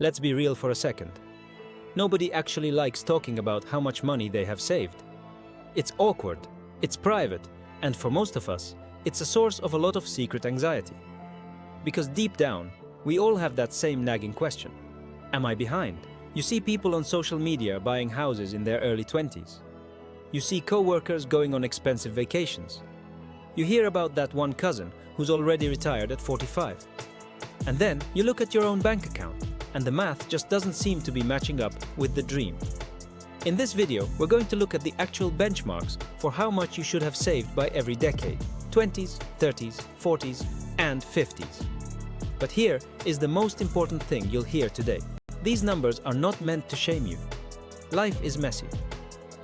Let's be real for a second. Nobody actually likes talking about how much money they have saved. It's awkward, it's private, and for most of us, it's a source of a lot of secret anxiety. Because deep down, we all have that same nagging question. Am I behind? You see people on social media buying houses in their early 20s. You see co-workers going on expensive vacations. You hear about that one cousin who's already retired at 45. And then you look at your own bank account, and the math just doesn't seem to be matching up with the dream. In this video, we're going to look at the actual benchmarks for how much you should have saved by every decade: 20s, 30s, 40s, and 50s. But here is the most important thing you'll hear today. These numbers are not meant to shame you. Life is messy.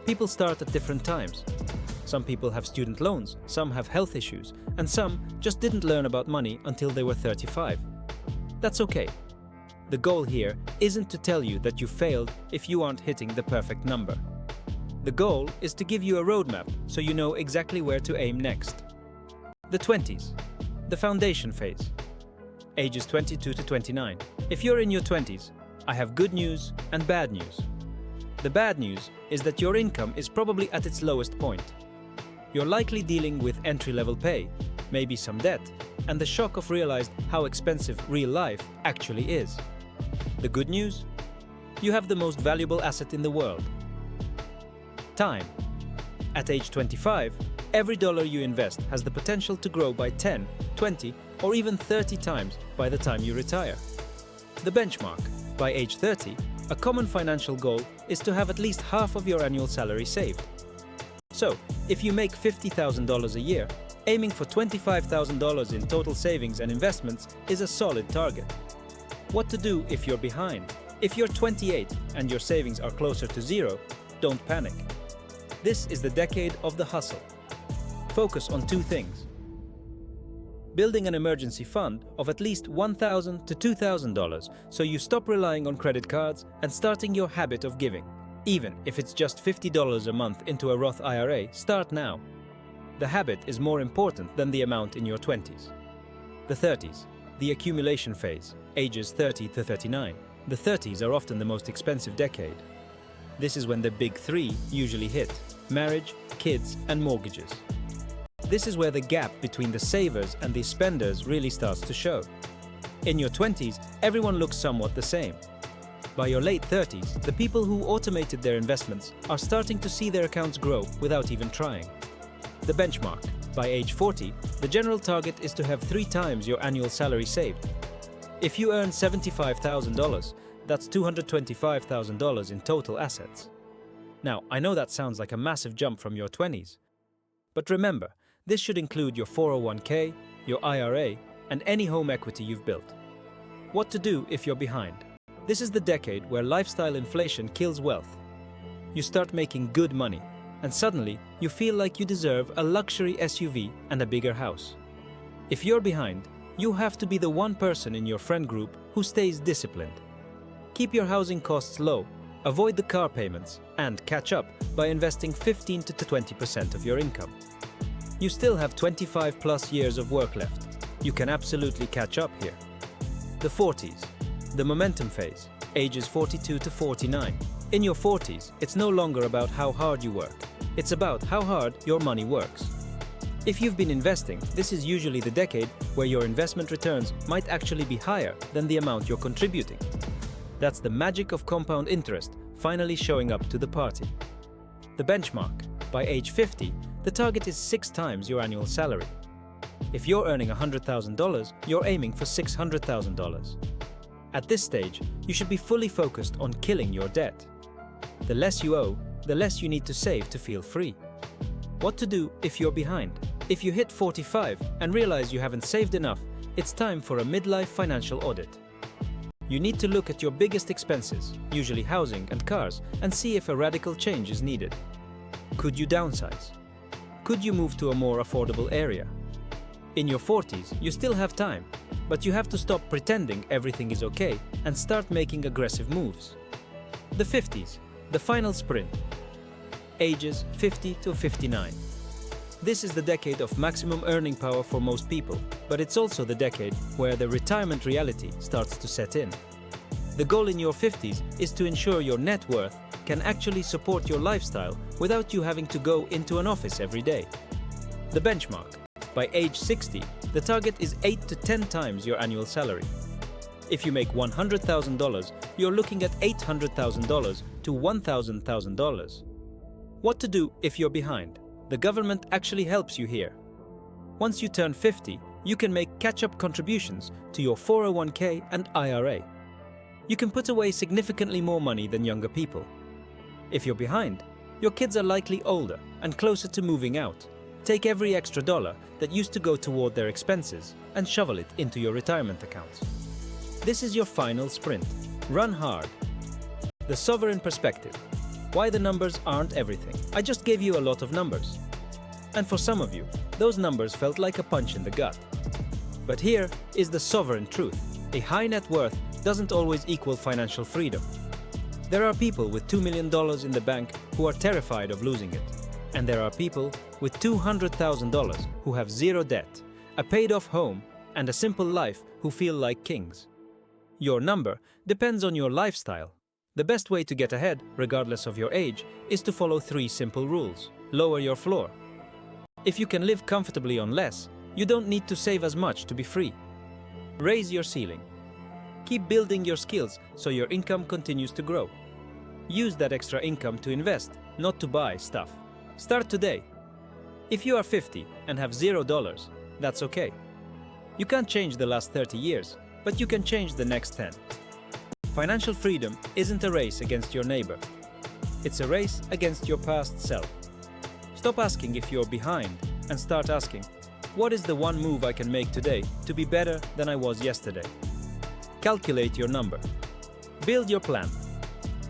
People start at different times. Some people have student loans, some have health issues, and some just didn't learn about money until they were 35. That's okay. The goal here isn't to tell you that you failed if you aren't hitting the perfect number. The goal is to give you a roadmap so you know exactly where to aim next. The 20s, the foundation phase. Ages 22 to 29. If you're in your 20s, I have good news and bad news. The bad news is that your income is probably at its lowest point. You're likely dealing with entry-level pay, maybe some debt, and the shock of realizing how expensive real life actually is. The good news? You have the most valuable asset in the world: time. At age 25, every dollar you invest has the potential to grow by 10, 20, or even 30 times by the time you retire. The benchmark. By age 30, a common financial goal is to have at least half of your annual salary saved. So, if you make $50,000 a year, aiming for $25,000 in total savings and investments is a solid target. What to do if you're behind? If you're 28 and your savings are closer to zero, don't panic. This is the decade of the hustle. Focus on two things: building an emergency fund of at least $1,000 to $2,000 so you stop relying on credit cards and starting your habit of giving. Even if it's just $50 a month into a Roth IRA, start now. The habit is more important than the amount in your 20s. The 30s, the accumulation phase, ages 30 to 39. The 30s are often the most expensive decade. This is when the big three usually hit: marriage, kids, and mortgages. This is where the gap between the savers and the spenders really starts to show. In your 20s, everyone looks somewhat the same. By your late 30s, the people who automated their investments are starting to see their accounts grow without even trying. The benchmark. By age 40, the general target is to have 3 times your annual salary saved. If you earn $75,000, that's $225,000 in total assets. Now, I know that sounds like a massive jump from your 20s. But remember, this should include your 401k, your IRA, and any home equity you've built. What to do if you're behind? This is the decade where lifestyle inflation kills wealth. You start making good money, and suddenly you feel like you deserve a luxury SUV and a bigger house. If you're behind, you have to be the one person in your friend group who stays disciplined. Keep your housing costs low, avoid the car payments, and catch up by investing 15 to 20% of your income. You still have 25 plus years of work left. You can absolutely catch up here. The 40s, the momentum phase, ages 42 to 49. In your 40s, it's no longer about how hard you work. It's about how hard your money works. If you've been investing, this is usually the decade where your investment returns might actually be higher than the amount you're contributing. That's the magic of compound interest finally showing up to the party. The benchmark. By age 50, the target is 6 times your annual salary. If you're earning $100,000, you're aiming for $600,000. At this stage, you should be fully focused on killing your debt. The less you owe, the less you need to save to feel free. What to do if you're behind? If you hit 45 and realize you haven't saved enough, it's time for a midlife financial audit. You need to look at your biggest expenses, usually housing and cars, and see if a radical change is needed. Could you downsize? Could you move to a more affordable area? In your 40s, you still have time, but you have to stop pretending everything is okay and start making aggressive moves. The 50s, the final sprint. Ages 50 to 59. This is the decade of maximum earning power for most people, but it's also the decade where the retirement reality starts to set in. The goal in your 50s is to ensure your net worth can actually support your lifestyle without you having to go into an office every day. The benchmark. By age 60, the target is 8 to 10 times your annual salary. If you make $100,000, you're looking at $800,000 to $1,000. What to do if you're behind? The government actually helps you here. Once you turn 50, you can make catch-up contributions to your 401k and IRA. You can put away significantly more money than younger people. If you're behind, your kids are likely older and closer to moving out. Take every extra dollar that used to go toward their expenses and shovel it into your retirement accounts. This is your final sprint. Run hard. The sovereign perspective. Why the numbers aren't everything. I just gave you a lot of numbers. And for some of you, those numbers felt like a punch in the gut. But here is the sovereign truth. A high net worth doesn't always equal financial freedom. There are people with $2 million in the bank who are terrified of losing it. And there are people with $200,000 who have zero debt, a paid-off home, and a simple life who feel like kings. Your number depends on your lifestyle. The best way to get ahead, regardless of your age, is to follow 3 simple rules. Lower your floor. If you can live comfortably on less, you don't need to save as much to be free. Raise your ceiling. Keep building your skills so your income continues to grow. Use that extra income to invest, not to buy stuff. Start today. If you are 50 and have $0, that's okay. You can't change the last 30 years, but you can change the next 10. Financial freedom isn't a race against your neighbor. It's a race against your past self. Stop asking if you're behind and start asking, what is the one move I can make today to be better than I was yesterday? Calculate your number. Build your plan.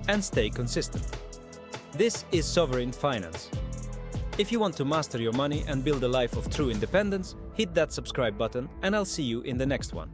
And stay consistent. This is Sovereign Finance. If you want to master your money and build a life of true independence, hit that subscribe button and I'll see you in the next one.